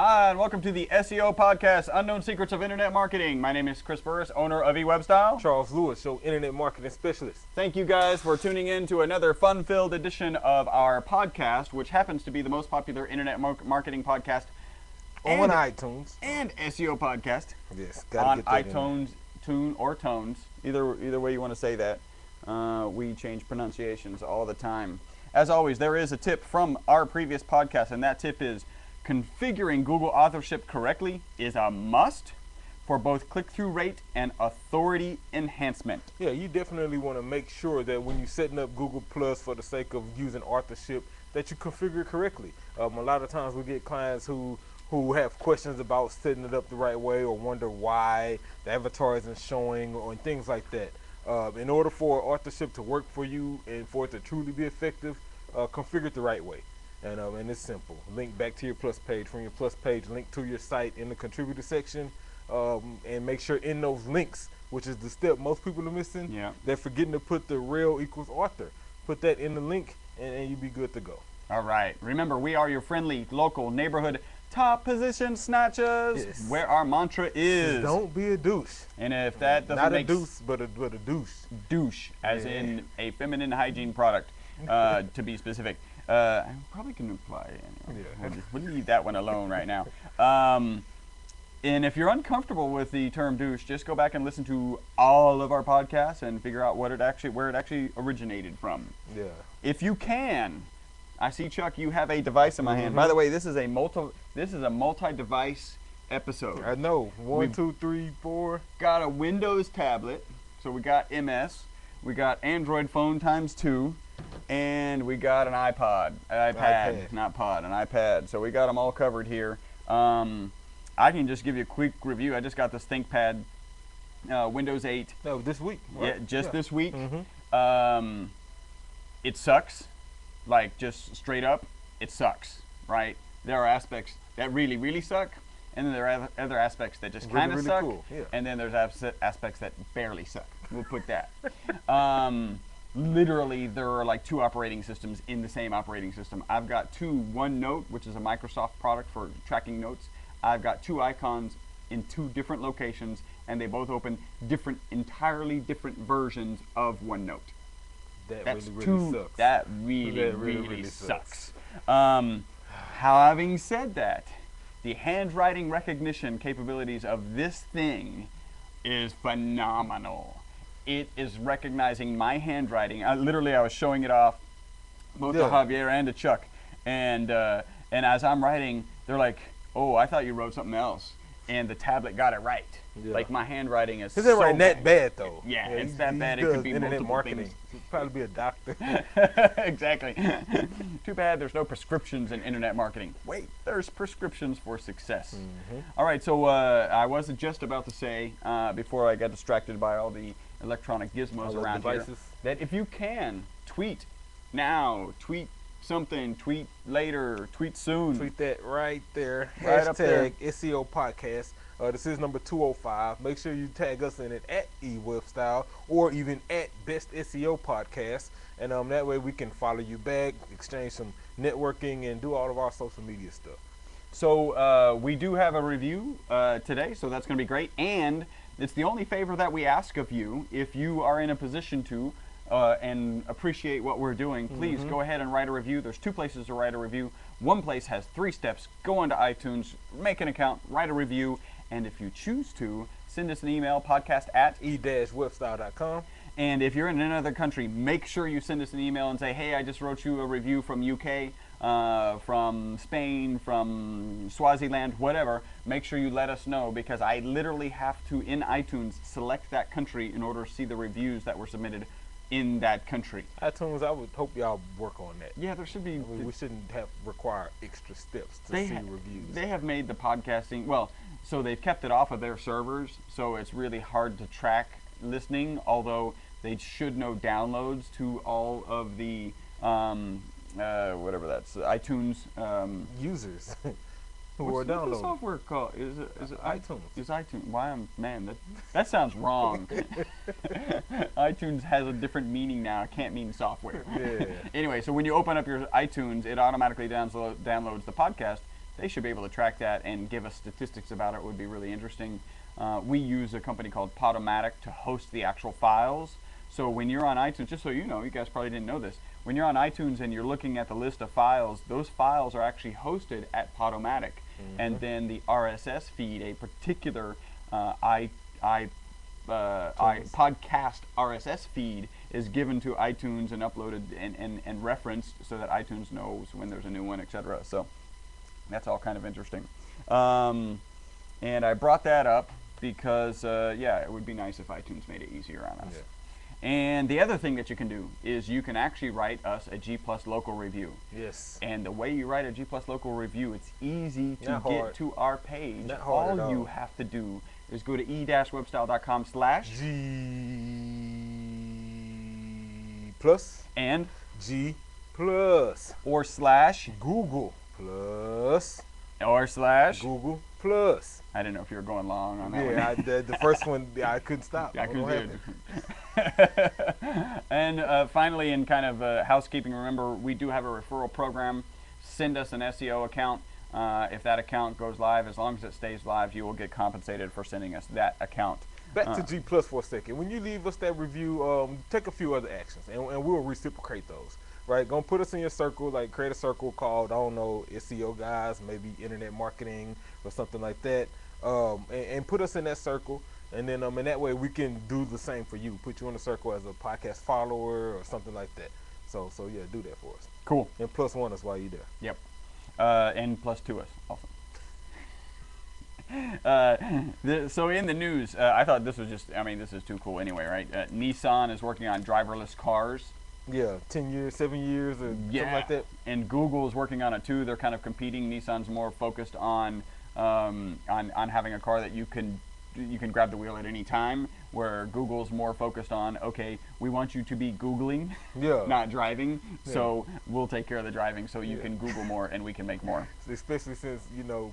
Hi, and welcome to the SEO podcast, Unknown Secrets of Internet Marketing. My name is Chris Burris, owner of eWebStyle. Charles Lewis, Show Internet Marketing Specialist. Thank you guys for tuning in to another fun-filled edition of our podcast, which happens to be the most popular internet marketing podcast On iTunes. and SEO podcast. Yes, On get that in iTunes, Tune, or Tones, either way you want to say that. We change pronunciations all the time. As always, there is a tip from our previous podcast, and that tip is configuring Google authorship correctly is a must for both click-through rate and authority enhancement. Yeah, you definitely want to make sure that when you're setting up Google Plus for the sake of using authorship, that you configure it correctly. A lot of times we get clients who have questions about setting it up the right way or wonder why the avatar isn't showing or things like that. In order for authorship to work for you and for it to truly be effective, configure it the right way. And it's simple. Link back to your Plus page. From your Plus page, link to your site in the contributor section, and make sure in those links, which is the step most people are missing, they're forgetting to put the rel equals author. Put that in the link, and you'll be good to go. All right. Remember, we are your friendly, local, neighborhood top position snatchers, where our mantra is don't be a douche. And if that doesn't not make a deuce, but a douche. Douche, as in a feminine hygiene product, to be specific. I probably can apply anyway. We'll leave that one alone right now. And if you're uncomfortable with the term douche, just go back and listen to all of our podcasts and figure out where it actually originated from. Yeah. If you can, I see, Chuck, you have a device in my hand. By the way, this is a multi-device episode. I know. One, two, three, four. Got a Windows tablet, so we got MS. We got Android phone times 2. And we got an iPad. So we got them all covered here. I can just give you a quick review. I just got this ThinkPad, Windows 8. No, this week. Right? Yeah, this week. It sucks. Like, just straight up, it sucks, right? There are aspects that really, really suck, and then there are other aspects that just kind of suck, cool. Yeah. and then there's aspects that barely suck. We'll put that. Literally, there are like 2 operating systems in the same operating system. I've got OneNote, which is a Microsoft product for tracking notes. I've got 2 icons in 2 different locations, and they both open entirely different versions of OneNote. That really sucks. That really sucks. Having said that, the handwriting recognition capabilities of this thing is phenomenal. It is recognizing my handwriting. I was showing it off both to Javier and to Chuck, and as I'm writing, they're like, "Oh, I thought you wrote something else," and the tablet got it right. Yeah. Like, my handwriting is so right that bad though. Yeah, it's that bad. It could be internet multiple marketing. things. He'd probably be a doctor. Exactly. Too bad there's no prescriptions in internet marketing. Wait, there's prescriptions for success. All right, so I was just about to say, before I got distracted by all the electronic gizmos around here, that if you can, tweet now, tweet something, tweet later, tweet soon. Tweet that right there. Right up there. SEO Podcast. This is number 205. Make sure you tag us in it at eWebStyle or even at Best SEO Podcast. And that way we can follow you back, exchange some networking, and do all of our social media stuff. So we do have a review today, so that's going to be great. And it's the only favor that we ask of you. If you are in a position to and appreciate what we're doing, please go ahead and write a review. There's 2 places to write a review. One place has 3 steps. Go onto iTunes, make an account, write a review, and if you choose to, send us an email, podcast@e-webstyle.com. And if you're in another country, make sure you send us an email and say, "Hey, I just wrote you a review from UK, from Spain, from Swaziland, whatever." Make sure you let us know, because I literally have to, in iTunes, select that country in order to see the reviews that were submitted in that country. iTunes, I would hope y'all work on that. Yeah, there should be. We shouldn't require extra steps to see reviews. They have made the podcasting, so they've kept it off of their servers, so it's really hard to track listening, although they should know downloads to all of the, whatever that's, iTunes. Users. who are downloading. What's the software called? Is it iTunes? It's iTunes. Why that sounds wrong. iTunes has a different meaning now. It can't mean software. Yeah. Anyway, so when you open up your iTunes, it automatically downloads the podcast they should be able to track that and give us statistics about it. It would be really interesting. We use a company called Podomatic to host the actual files. So when you're on iTunes, just so you know, you guys probably didn't know this, when you're on iTunes and you're looking at the list of files, those files are actually hosted at Podomatic. And then the RSS feed, a particular podcast RSS feed, is given to iTunes and uploaded and referenced so that iTunes knows when there's a new one, etc. So that's all kind of interesting. And I brought that up because, yeah, it would be nice if iTunes made it easier on us. Yeah. And the other thing that you can do is you can actually write us a G Plus local review. Yes. And the way you write a G Plus local review, it's easy to Not get hard. to our page. Not hard at all you all. have to do is go to e-webstyle.com/ G plus and G plus or slash Google plus or slash. Google plus. I didn't know if you were going long on that one. Yeah, the first one I couldn't stop. I don't know could what do. And finally, in kind of housekeeping, remember we do have a referral program. Send us an SEO account. If that account goes live, as long as it stays live, you will get compensated for sending us that account. Back to G Plus for a second. When you leave us that review, take a few other actions, and we'll reciprocate those. Right? Gonna put us in your circle, like create a circle called, I don't know, SEO guys, maybe internet marketing or something like that, and put us in that circle. And then in that way we can do the same for you. Put you in the circle as a podcast follower or something like that. So yeah, do that for us. Cool. And plus one us while you're there. Yep. And plus to us also. So in the news, I thought this was just, I mean, this is too cool anyway, right? Nissan is working on driverless cars. Yeah, 10 years, 7 years, or something like that. And Google is working on it too. They're kind of competing. Nissan's more focused on having a car that you can grab the wheel at any time, where Google's more focused on, okay, we want you to be Googling, Yeah. not driving, so we'll take care of the driving so you can Google more and we can make more. Especially since,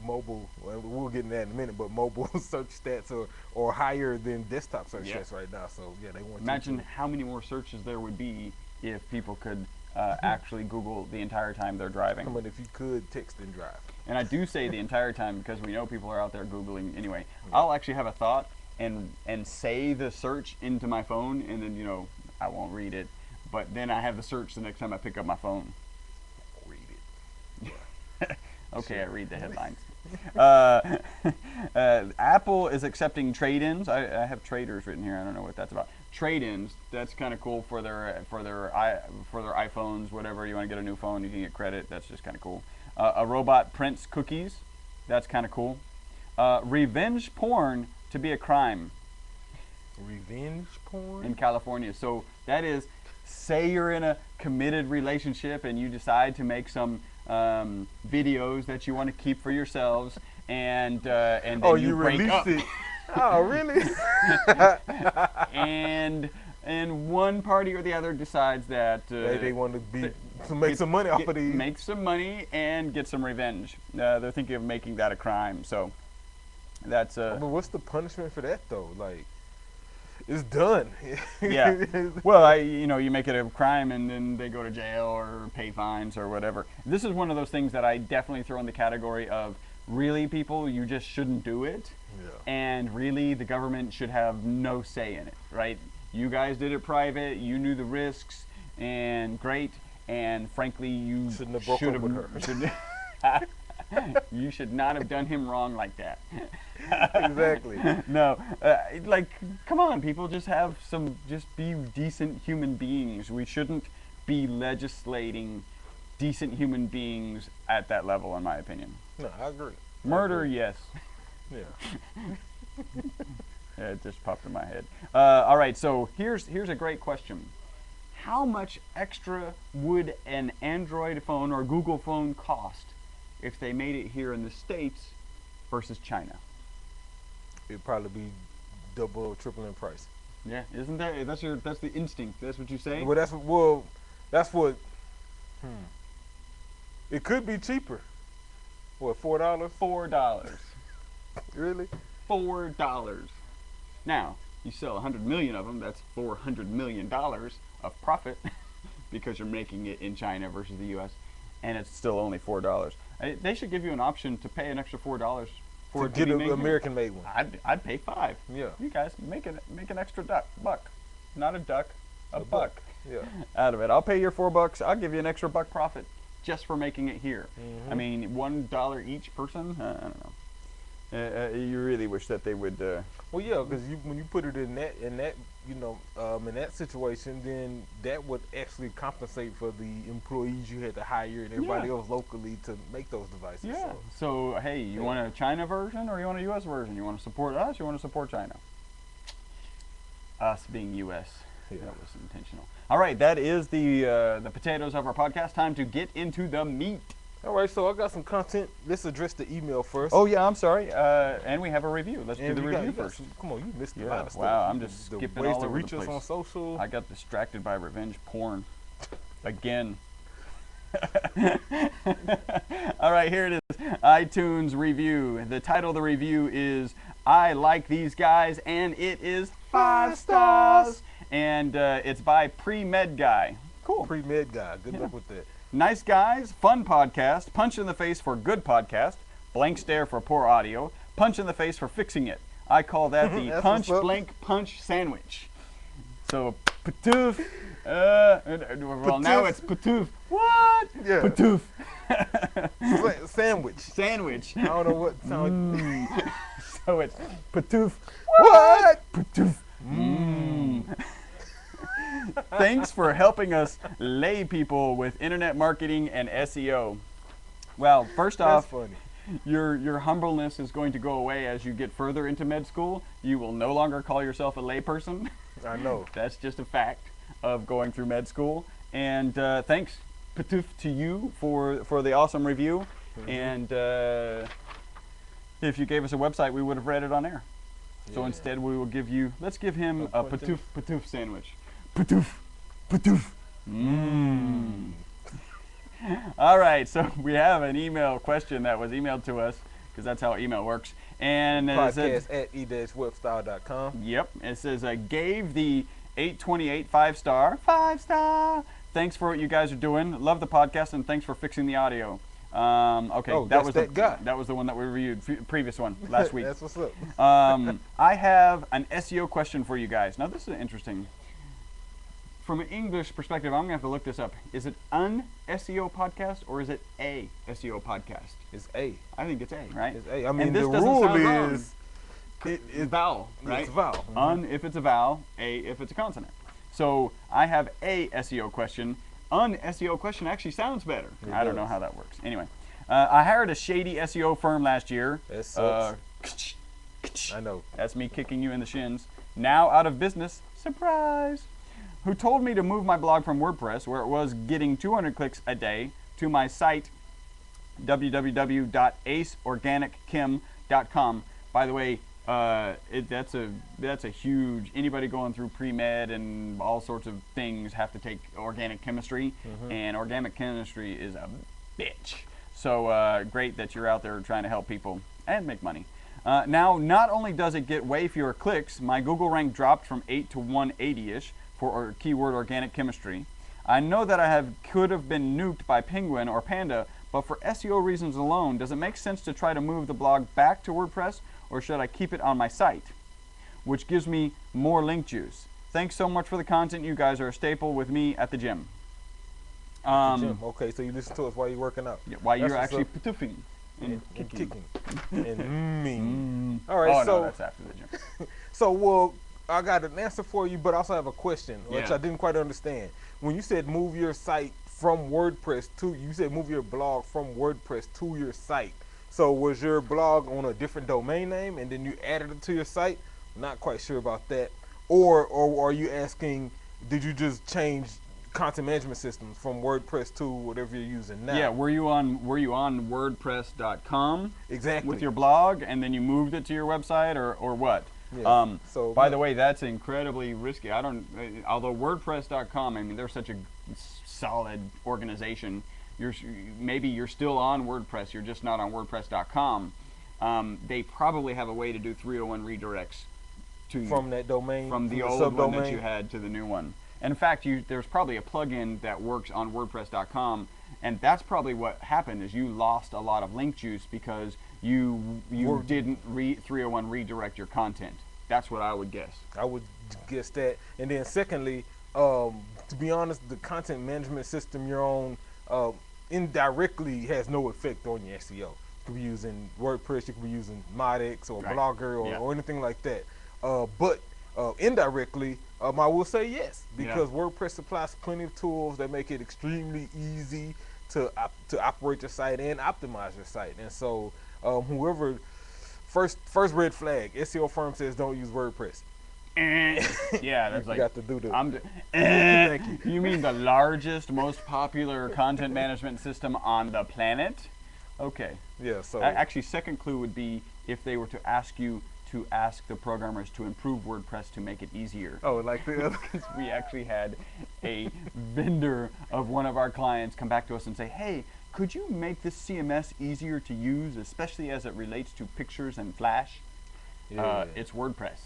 mobile, well, we'll get into that in a minute, but mobile search stats are higher than desktop search stats right now. So, yeah, they want Imagine you to. how many more searches there would be if people could actually Google the entire time they're driving. I mean, if you could text and drive. And I do say the entire time because we know people are out there Googling anyway. I'll actually have a thought and say the search into my phone, and then, I won't read it. But then I have the search the next time I pick up my phone. Read it. Okay, I read the headlines. Apple is accepting trade-ins. I have traders written here. I don't know what that's about. Trade-ins. That's kind of cool for their iPhones. Whatever you want to get a new phone, you can get credit. That's just kind of cool. A robot prints cookies. That's kind of cool. Revenge porn to be a crime Revenge porn? in California. So that is, say you're in a committed relationship and you decide to make some videos that you want to keep for yourselves, and then you break released up. it. Oh, really? and one party or the other decides that they want to make some money off of these. make some money and get some revenge. They're thinking of making that a crime. So that's But what's the punishment for that though? Like, it's done. yeah. Well, you make it a crime and then they go to jail or pay fines or whatever. This is one of those things that I definitely throw in the category of, really, people, you just shouldn't do it. Yeah. And really, the government should have no say in it, right? You guys did it private. You knew the risks, and great. And frankly, you Shouldn't have broke up with her. You should not have done him wrong like that. Exactly. No, come on, people, just be decent human beings. We shouldn't be legislating decent human beings at that level, in my opinion. No, I agree. Murder, yes. Yeah. Yeah, it just popped in my head. All right, so here's a great question. How much extra would an Android phone or Google phone cost if they made it here in the States versus China? It'd probably be double or triple in price. Yeah, isn't that's the instinct? That's what you say? Well, that's what. It could be cheaper. What, $4? $4. Really? $4. Now, you sell 100 million of them, that's $400 million of profit because you're making it in China versus the U.S. and it's still only $4. They should give you an option to pay an extra $4 for To it to get be an made here. American-made one. I'd pay $5. Yeah. You guys make an extra buck, not a duck, a buck Yeah. out of it. I'll pay your $4. I'll give you an extra buck profit just for making it here. Mm-hmm. I mean, $1 each person. I don't know. You really wish that they would. Well, yeah, because when you put it in that in that situation, then that would actually compensate for the employees you had to hire and everybody Yeah. else locally to make those devices. Yeah. So, So hey, you want a China version or you want a U.S. version? You want to support us? Or you want to support China? Us being U.S. Yeah. That was intentional. All right, that is the potatoes of our podcast. Time to get into the meat. all right, so I got some content. Let's address the email first. Oh yeah, I'm sorry. And we have a review. Let's do And the you review got first. come on, you missed a Yeah, lot of stuff. wow, I'm just the skipping ways all to over reach the us place. on social. I got distracted by revenge porn. Again. All right, here it is. iTunes review. The title of the review is I Like These Guys, and it is 5 stars. And it's by Pre-Med Guy. Cool. Pre-med guy. Good Yeah. luck with that. Nice guys, fun podcast, punch in the face for good podcast, blank stare for poor audio, punch in the face for fixing it. I call that the That's punch what's up. blank punch sandwich. So patoof. Well, now Patoof. it's patoof. What? Yeah. Patoof. Sandwich. Sandwich. I don't know what sound. So it's patoof. What? Patoof. Thanks for helping us lay people with internet marketing and SEO. Well, first That's off, funny. your humbleness is going to go away as you get further into med school. You will no longer call yourself a layperson. I know. That's just a fact of going through med school. And thanks, Patoof, to you for the awesome review. And if you gave us a website, we would have read it on air. So Yeah. instead, we will give you. Let's give him A a Patoof sandwich. Patoof, Patoof. Mmm. All right, so we have an email question that was emailed to us because that's how email works. And it says, Podcast at e-webstyle.com. yep, it says gave the 828 5-star. 5-star. Thanks for what you guys are doing. Love the podcast and thanks for fixing the audio. Okay, Oh, that that's was that guy. That was the one that we reviewed, previous one last week. That's what's up. I have an SEO question for you guys. Now, this is interesting. From an English perspective, I'm going to have to look this up. Is it an SEO podcast or is it a SEO podcast? It's A. I think it's A, right? It's A. I mean, this the doesn't rule sound wrong. is It's vowel, right? It's a vowel. Un if it's a vowel, A if it's a consonant. So I have a SEO question. An SEO question actually sounds better. It I don't know does. how that works. Anyway, I hired a shady SEO firm last year. That sucks. I know. That's me kicking you in the shins. Now out of business. Surprise! Who told me to move my blog from WordPress, where it was getting 200 clicks a day, to my site, www.aceorganickim.com. By the way, that's a huge. Anybody going through pre-med and all sorts of things have to take organic chemistry, and organic chemistry is a bitch. So great that you're out there trying to help people and make money. Now, not only does it get way fewer clicks, my Google rank dropped from 8 to 180-ish for keyword organic chemistry. I know that could have been nuked by Penguin or Panda, but for SEO reasons alone, does it make sense to try to move the blog back to WordPress, or should I keep it on my site, which gives me more link juice? Thanks so much for the content. You guys are a staple with me at the gym. Jim, okay, so you listen to us while you're working out. Yeah, while That's you're what's actually up. patoofing and And kicking. and mean. All right, Oh, so no, that's after the gym. so well, I got an answer for you, but I also have a question, which Yeah. I didn't quite understand. When you said move your site from WordPress to, you said move your blog from WordPress to your site. So was your blog on a different domain name and then you added it to your site? Not quite sure about that. Or are you asking, did you just change content management systems from WordPress to whatever you're using now? Yeah, were you on WordPress.com Exactly. with your blog, and then you moved it to your website, or what? Yeah, so by the way, that's incredibly risky. I don't. Although WordPress.com, I mean, they're such a solid organization. Maybe you're still on WordPress. You're just not on WordPress.com. They probably have a way to do 301 redirects to from that domain, from the old one that you had to the new one. And in fact, there's probably a plugin that works on WordPress.com And that's probably what happened is you lost a lot of link juice because you didn't 301 redirect your content. That's what I would guess. I would guess that. And then secondly, to be honest, the content management system you're on indirectly has no effect on your SEO. You could be using WordPress, you could be using Modex or Right. Blogger Yeah. or anything like that. But indirectly, I will say yes, because WordPress supplies plenty of tools that make it extremely easy to operate your site and optimize your site. And so whoever first red flag, SEO firm says don't use WordPress. Yeah, that's You like got to do the Thank you. You mean the largest, most popular content management system on the planet? Okay. yeah. So Actually, second clue would be if they were to ask you to ask the programmers to improve WordPress to make it easier. oh, like the other. Because we actually had a vendor of one of our clients come back to us and say, hey, could you make this CMS easier to use, especially as it relates to pictures and Flash? Yeah. It's WordPress.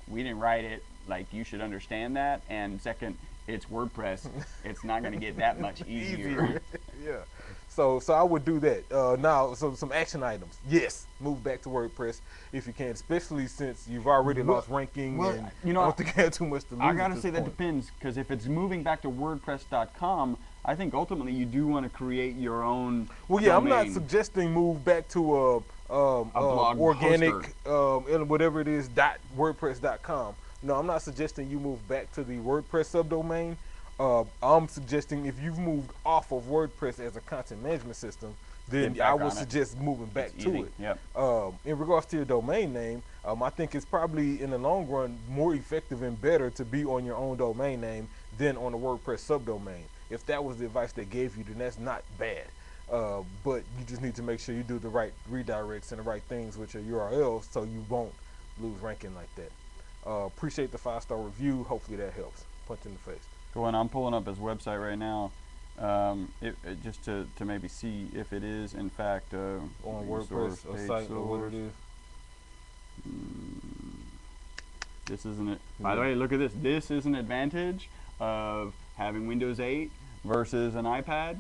We didn't write it, like you should understand that. And second, it's WordPress. It's not going to get that much easier. Yeah. So I would do that. Now, so some action items. Yes, move back to WordPress if you can, especially since you've already lost ranking. well, and you know, I don't think I have too much to lose. I gotta at this say that point. depends, because if it's moving back to WordPress.com, I think ultimately you do want to create your own. Well, yeah, I'm not domain. suggesting move back to blog organic whatever it is .wordpress.com. No, I'm not suggesting you move back to the WordPress subdomain. I'm suggesting if you've moved off of WordPress as a content management system, then Get back I on would it. suggest moving back It's to easy. it. Yep. In regards to your domain name, I think it's probably in the long run more effective and better to be on your own domain name than on a WordPress subdomain. If that was the advice they gave you, then that's not bad. But you just need to make sure you do the right redirects and the right things with your URLs so you won't lose ranking like that. Appreciate the 5-star review. Hopefully that helps. Punch in the face. Go on, I'm pulling up his website right now, just to maybe see if it is in fact On resource, WordPress, a page site or what source. it is. This isn't it. By the way, look at this. This is an advantage of having Windows 8 versus an iPad.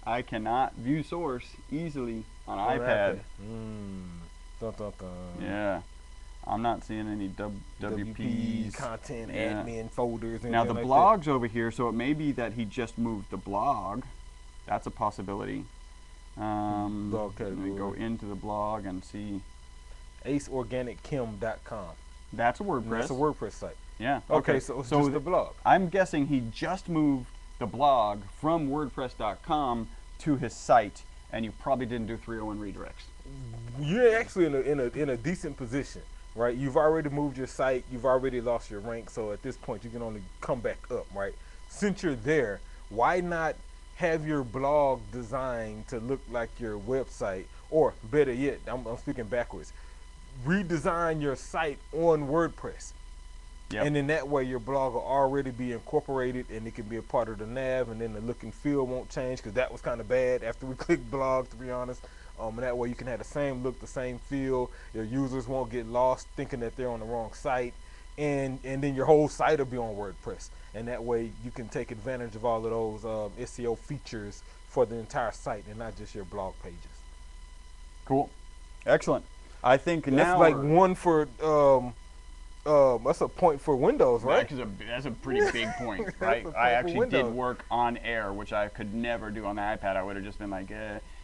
I cannot view source easily on On iPad. Dun, dun, dun. Yeah, I'm not seeing any WPs. content, Yeah. admin folders. Now the anything like blog's over here, so it may be that he just moved the blog. That's a possibility. Blog Let me go category. into the blog and see. that. AceOrganicChem.com. That's a WordPress. That's a WordPress site. Yeah. Okay, so it's just the blog. I'm guessing he just moved the blog from WordPress.com to his site, and you probably didn't do 301 redirects. You're actually in a decent position, right? You've already moved your site, you've already lost your rank, so at this point you can only come back up, right? Since you're there, why not have your blog designed to look like your website, or better yet, I'm speaking backwards, redesign your site on WordPress. Yep. And in that way, your blog will already be incorporated, and it can be a part of the nav, and then the look and feel won't change, because that was kind of bad after we clicked blog, to be honest. And that way you can have the same look, the same feel. Your users won't get lost thinking that they're on the wrong site, and then your whole site will be on WordPress. And that way you can take advantage of all of those SEO features for the entire site and not just your blog pages. Cool. Excellent. I think That's now like one for that's a point for Windows, right? That's a pretty big point, That's right? a point I for actually did Windows. work on air, which I could never do on the iPad. I would have just been like,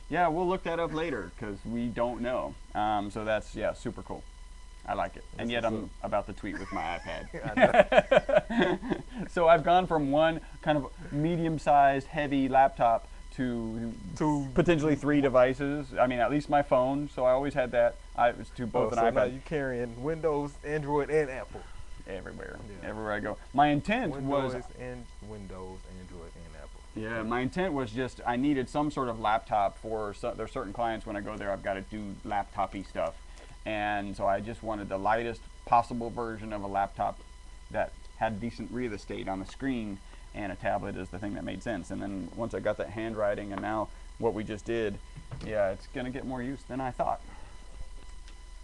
yeah, we'll look that up later because we don't know. So that's, super cool. I like it. And yet what's I'm about to tweet with my I iPad. So I've gone from one kind of medium-sized, heavy laptop to potentially 3 devices. I mean, at least my phone. So I always had that. I was to both an so now iPad. you're carrying Windows, Android, and Apple. Everywhere, Yeah. everywhere I go. My intent Windows, was, Windows, Android, and Apple. yeah, my intent was just I needed some sort of laptop for. There's certain clients when I go there, I've got to do laptop-y stuff, and so I just wanted the lightest possible version of a laptop that had decent real estate on the screen, and a tablet is the thing that made sense. And then once I got that handwriting, and now what we just did, yeah, it's gonna get more use than I thought.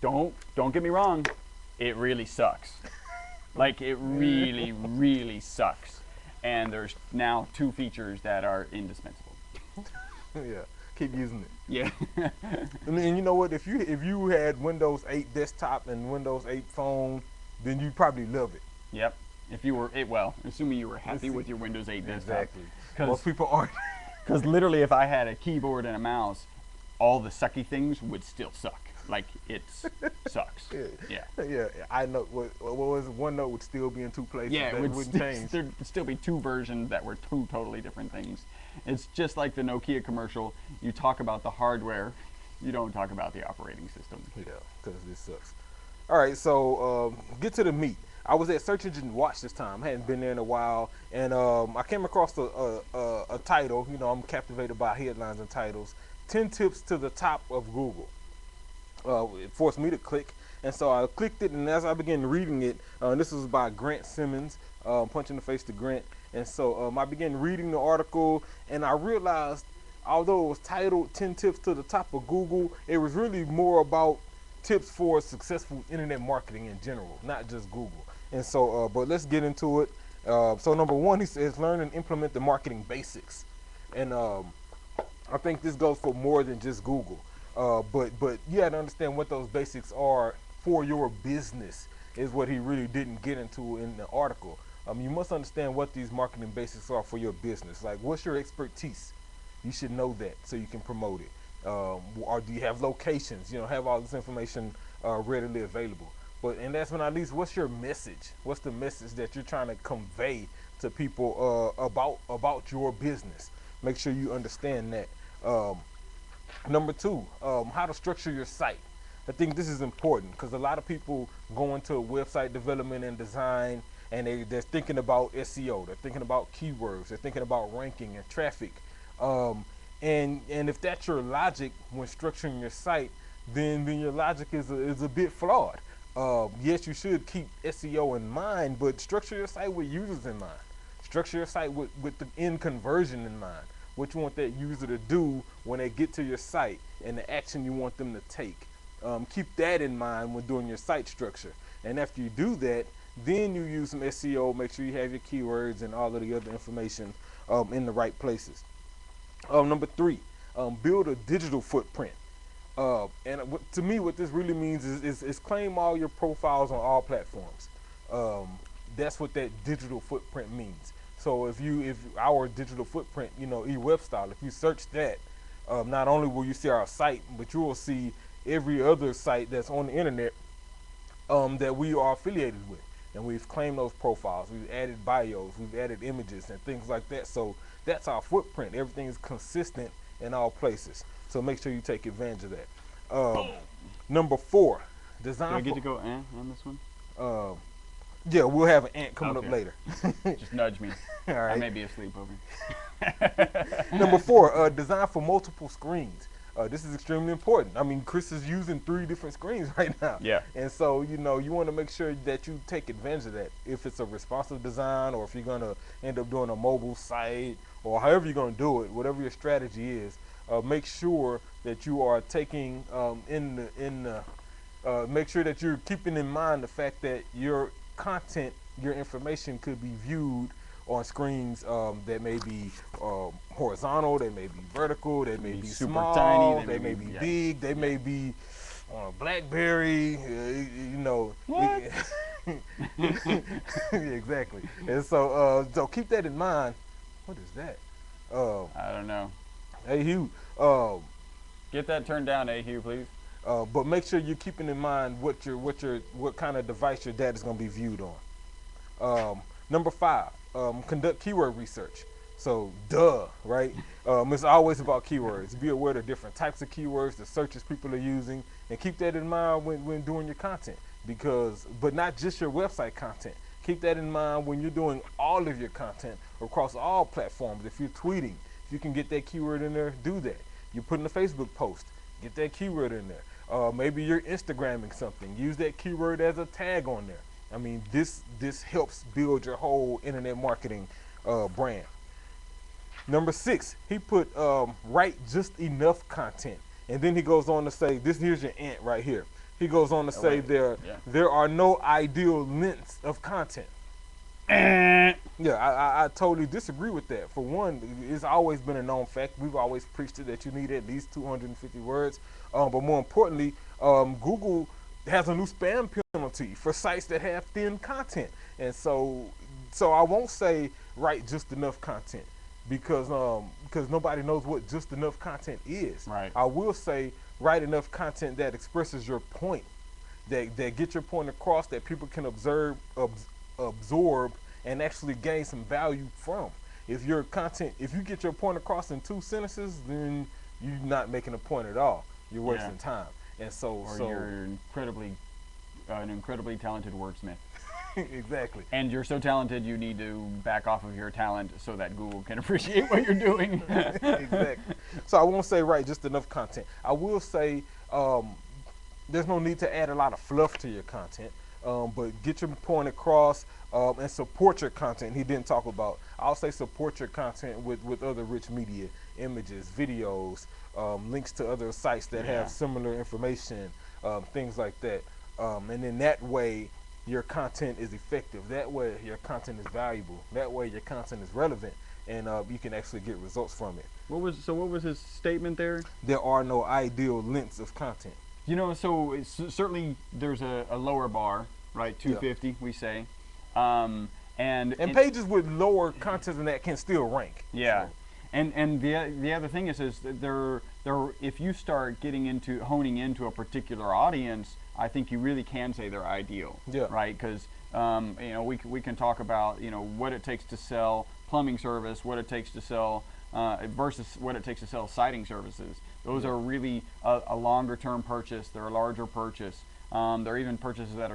Don't get me wrong, it really sucks. Like it really, really sucks. And there's now 2 features that are indispensable. Yeah, keep using it. Yeah. And you know what? If you had Windows 8 desktop and Windows 8 phone, then you probably love it. Yep. If you were well, assuming you were happy See, with your Windows 8 desktop, exactly. because Most people aren't. literally, if I had a keyboard and a mouse, all the sucky things would still suck. Like it sucks. Yeah. Yeah, I know. What was it? OneNote would still be in two places. Yeah, that it would wouldn't change. there'd still be two versions that were two totally different things. It's just like the Nokia commercial. You talk about the hardware, you don't talk about the operating system. Yeah, because this sucks. All right, so get to the meat. I was at Search Engine Watch this time. I hadn't been there in a while, and I came across a title. You know, I'm captivated by headlines and titles. 10 tips to the top of Google. It forced me to click, and so I clicked it. And as I began reading it, this was by Grant Simmons, Punch in the Face to Grant. And so I began reading the article, and I realized, although it was titled 10 tips to the top of Google, it was really more about tips for successful internet marketing in general, not just Google. And so, but let's get into it. So number one, he says, learn and implement the marketing basics. And I think this goes for more than just Google. But you have to understand what those basics are for your business is what he really didn't get into in the article. You must understand what these marketing basics are for your business. Like, what's your expertise? You should know that so you can promote it. Or do you have locations? You know, have all this information readily available. And last but not least, what's your message? What's the message that you're trying to convey to people about your business? Make sure you understand that. Number two, how to structure your site. I think this is important because a lot of people go into website development and design, and they're thinking about SEO, they're thinking about keywords, they're thinking about ranking and traffic. And if that's your logic when structuring your site, then your logic is a bit flawed. Yes, you should keep SEO in mind, but structure your site with users in mind. Structure your site with the end conversion in mind. What you want that user to do when they get to your site and the action you want them to take. Keep that in mind when doing your site structure. And after you do that, then you use some SEO, make sure you have your keywords and all of the other information in the right places. Number three, build a digital footprint. To me, what this really means is claim all your profiles on all platforms. That's what that digital footprint means. So if our digital footprint, you know, eWebStyle, if you search that, not only will you see our site, but you will see every other site that's on the internet that we are affiliated with. And we've claimed those profiles. We've added bios, we've added images and things like that. So that's our footprint. Everything is consistent in all places. So make sure you take advantage of that. Number four, design. Do I get to go on this one? Yeah, we'll have an ant coming up Okay. later. Just nudge me. All right. I may be asleep over. Number four, design for multiple screens. This is extremely important. I mean, Chris is using 3 different screens right now. Yeah. And so, you know, you want to make sure that you take advantage of that. If it's a responsive design, or if you're going to end up doing a mobile site, or however you're going to do it, whatever your strategy is, make sure that you are taking make sure that you're keeping in mind the fact that your content, your information could be viewed on screens that may be horizontal, they may be vertical, they may be super small, tiny, they may be yeah. big, they may be on a BlackBerry, you know. What? Yeah, exactly. And so keep that in mind. What is that? I don't know. Hey Hugh. Get that turned down, Hugh, please. But make sure you're keeping in mind what kind of device your data is going to be viewed on. Number 5, conduct keyword research. So, right? It's always about keywords. Be aware of the different types of keywords, the searches people are using, and keep that in mind when doing your content. But not just your website content. Keep that in mind when you're doing all of your content across all platforms. If you're tweeting, if you can get that keyword in there, do that. You're putting a Facebook post, get that keyword in there. Maybe you're Instagramming something, use that keyword as a tag on there. I mean, this helps build your whole internet marketing brand. Number 6, he put write just enough content, and then he goes on to say, here's your ant right here. He goes on to say wait. Yeah. there are no ideal lengths of content. Yeah, I totally disagree with that. For one, it's always been a known fact. We've always preached it that you need at least 250 words. But more importantly, Google has a new spam penalty for sites that have thin content. And so I won't say write just enough content because nobody knows what just enough content is. Right. I will say write enough content that expresses your point, that get your point across, that people can absorb and actually gain some value from. If your content, if you get your point across in 2 sentences, then you're not making a point at all. You're wasting time. And so, you're an incredibly talented wordsmith. exactly. And you're so talented, you need to back off of your talent so that Google can appreciate what you're doing. Exactly. So I won't say write just enough content. I will say there's no need to add a lot of fluff to your content, but get your point across and support your content. He didn't talk about. I'll say support your content with other rich media, images, videos, links to other sites that have similar information, things like that. And in that way, your content is effective. That way, your content is valuable. That way, your content is relevant, and you can actually get results from it. What was his statement there? There are no ideal lengths of content. You know, so certainly there's a lower bar, right? 250, we say. And pages with lower content than that can still rank. Yeah. So. And the other thing is that if you start honing into a particular audience, I think you really can say they're ideal. Yeah. Right? Because we can talk about what it takes to sell plumbing service, what it takes to sell versus what it takes to sell siding services. Those are really a longer term purchase. They're a larger purchase. There are even purchases that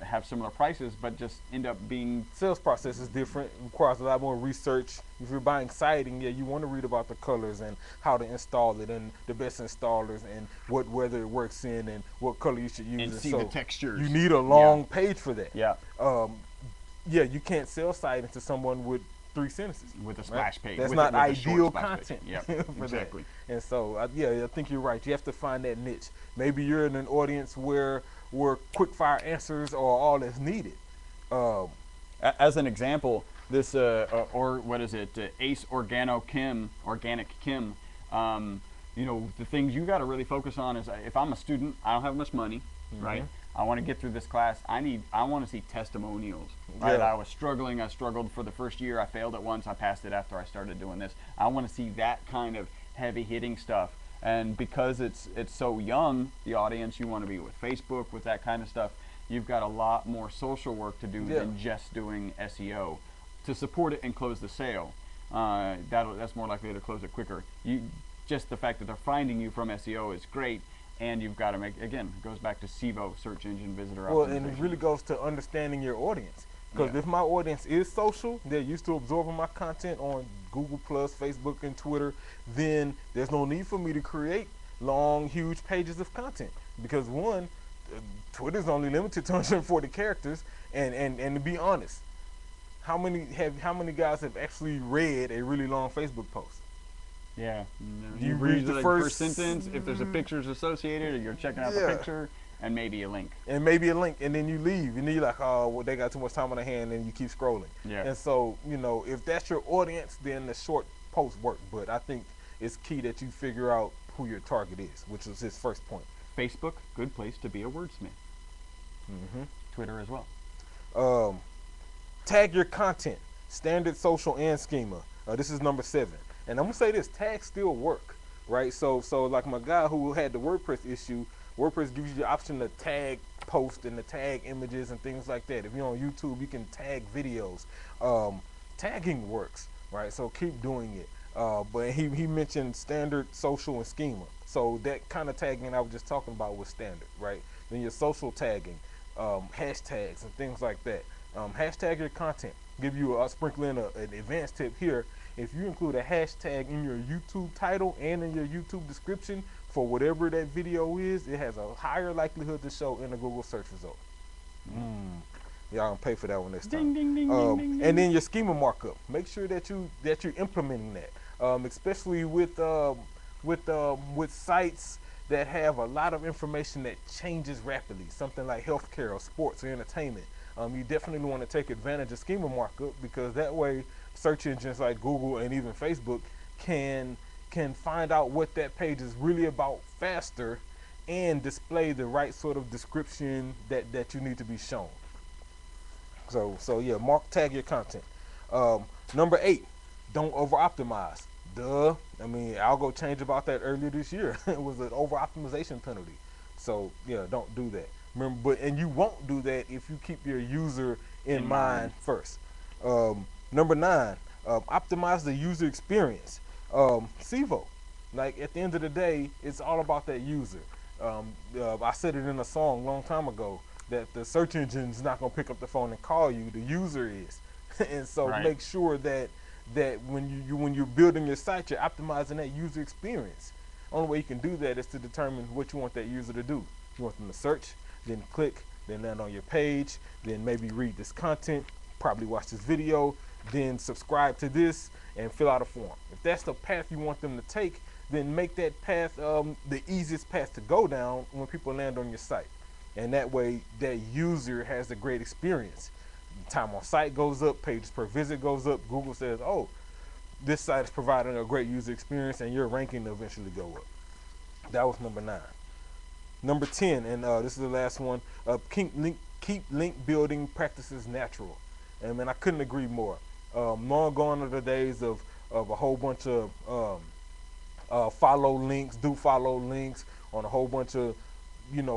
have similar prices, but just end up being... Sales process is different. It requires a lot more research. If you're buying siding, you want to read about the colors and how to install it and the best installers and what weather it works in and what color you should use. And see the textures. You need a long page for that. Yeah. You can't sell siding to someone with 3 sentences. With a splash page. That's not ideal content. Yeah, exactly. That. And so, I think you're right. You have to find that niche. Maybe you're in an audience where quick fire answers are all that's needed. As an example, this or what is it? Ace Organic Chem. The things you got to really focus on is if I'm a student, I don't have much money, right? I want to get through this class. I want to see testimonials. Right? Yeah. I struggled for the first year. I failed it once. I passed it after I started doing this. I want to see that kind of heavy hitting stuff. And because it's so young, the audience, you want to be with Facebook, with that kind of stuff. You've got a lot more social work to do than just doing SEO to support it and close the sale. That's more likely to close it quicker. Just the fact that they're finding you from SEO is great. And you've got to it goes back to SEO, search engine visitor optimization. Well, and it really goes to understanding your audience. Because if my audience is social, they're used to absorbing my content on Google+, Facebook, and Twitter, then there's no need for me to create long, huge pages of content. Because one, Twitter's only limited to 140 characters, and to be honest, how many guys have actually read a really long Facebook post? Yeah. You read the first sentence, if there's a pictures associated, or you're checking out the picture, and maybe a link. And then you leave, and then you're like, oh, well, they got too much time on their hand, and you keep scrolling. Yeah. And so, if that's your audience, then the short posts work. But I think it's key that you figure out who your target is, which was his first point. Facebook, good place to be a wordsmith. Twitter as well. Tag your content, standard, social, and schema. This is number 7. And I'm gonna say this: tags still work, right? So like my guy who had the WordPress issue, WordPress gives you the option to tag posts and to tag images and things like that. If you're on YouTube, you can tag videos. Tagging works, right? So keep doing it. But he mentioned standard, social, and schema. So that kind of tagging I was just talking about was standard, right? Then your social tagging, hashtags and things like that. Hashtag your content. Give you a sprinkle in an advanced tip here. If you include a hashtag in your YouTube title and in your YouTube description for whatever that video is, it has a higher likelihood to show in the Google search result. Y'all gonna pay for that one this time. Ding, ding, ding, ding, ding. And then your schema markup. Make sure that you're implementing that, especially with sites that have a lot of information that changes rapidly. Something like healthcare or sports or entertainment. You definitely want to take advantage of schema markup, because that way search engines like Google and even Facebook can find out what that page is really about faster and display the right sort of description that you need to be shown. So yeah, tag your content. Number 8, don't over optimize. Duh. I mean, Algo changed about that earlier this year. It was an over optimization penalty. So yeah, don't do that. Remember, and you won't do that if you keep your user in mind first. Number 9, optimize the user experience. SEVO. Like, at the end of the day, it's all about that user. I said it in a song a long time ago that the search engine's not gonna pick up the phone and call you. The user is, and so make sure that when you're building your site, you're optimizing that user experience. Only way you can do that is to determine what you want that user to do. You want them to search, then click, then land on your page, then maybe read this content, probably watch this video, then subscribe to this and fill out a form. If that's the path you want them to take, then make that path the easiest path to go down when people land on your site. And that way that user has a great experience. Time on site goes up, pages per visit goes up. Google says, oh, this site is providing a great user experience, and your ranking will eventually go up. That was number 9. Number 10, and this is the last one, keep link building practices natural. And man, I couldn't agree more. Long gone are the days of a whole bunch of follow links on a whole bunch of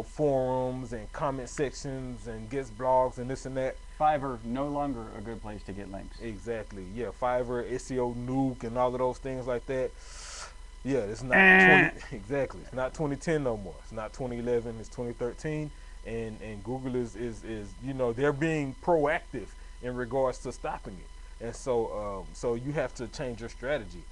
forums and comment sections and guest blogs and this and that. Fiverr, no longer a good place to get links. Exactly. Yeah, Fiverr, SEO Nuke, and all of those things like that. Yeah, it's not exactly. It's not 2010 no more. It's not 2011. It's 2013, and Google is they're being proactive in regards to stopping it. And so you have to change your strategy.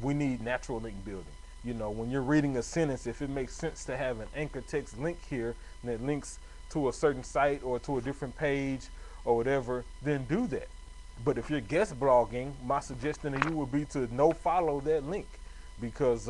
We need natural link building. When you're reading a sentence, if it makes sense to have an anchor text link here and it links to a certain site or to a different page or whatever, then do that. But if you're guest blogging, my suggestion to you would be to no follow that link, because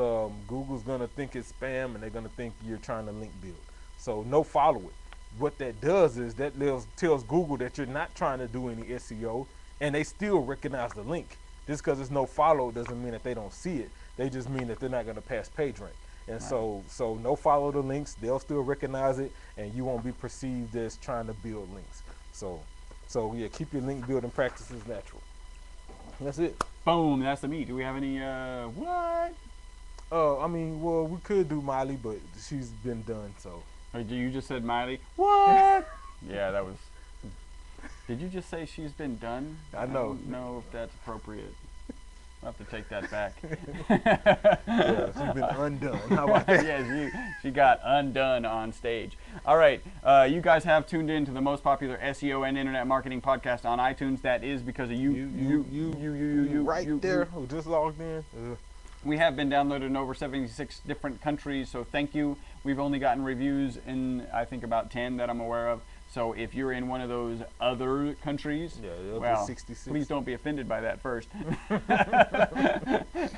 Google's gonna think it's spam and they're gonna think you're trying to link build. So no follow it. What that does is that tells Google that you're not trying to do any SEO, and they still recognize the link. Just because it's no follow doesn't mean that they don't see it. They just mean that they're not going to pass PageRank. And so no follow the links. They'll still recognize it, and you won't be perceived as trying to build links. So yeah, keep your link building practices natural. That's it. Boom. That's the meat. Do we have any what? I mean, well, we could do Miley, but she's been done. So. Or you just said Miley? What? Yeah, that was. Did you just say she's been done? I know. don't know if that's appropriate. I'll have to take that back. Yeah, she's been undone. How about that? Yeah, she got undone on stage. All right, you guys have tuned in to the most popular SEO and internet marketing podcast on iTunes. That is because of you right there, who just logged in. We have been downloaded in over 76 different countries, so thank you. We've only gotten reviews in, I think, about 10 that I'm aware of. So if you're in one of those other countries, well, 66. Please don't be offended by that first.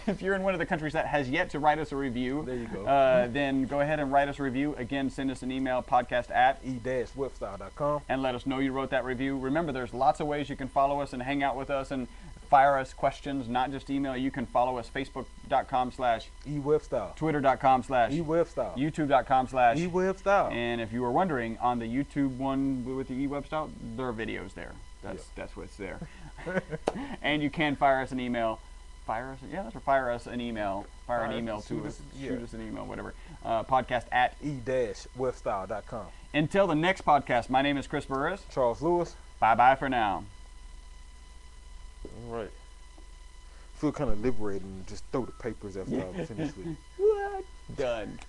If you're in one of the countries that has yet to write us a review, there you go. Then go ahead and write us a review. Again, send us an email, podcast@e-webstyle.com, and let us know you wrote that review. Remember, there's lots of ways you can follow us and hang out with us and fire us questions, not just email. You can follow us, facebook.com/eWebstyle, twitter.com/eWebstyle, youtube.com/eWebstyle. And if you were wondering, on the YouTube one with the eWebstyle, there are videos there. That's what's there. And you can fire us an email. Fire us an email. Fire an email to us. Shoot us an email, whatever. Podcast@e-webstyle.com. Until the next podcast, my name is Chris Burris. Charles Lewis. Bye-bye for now. All right. I feel kind of liberating to just throw the papers after I finish with it. What? Done.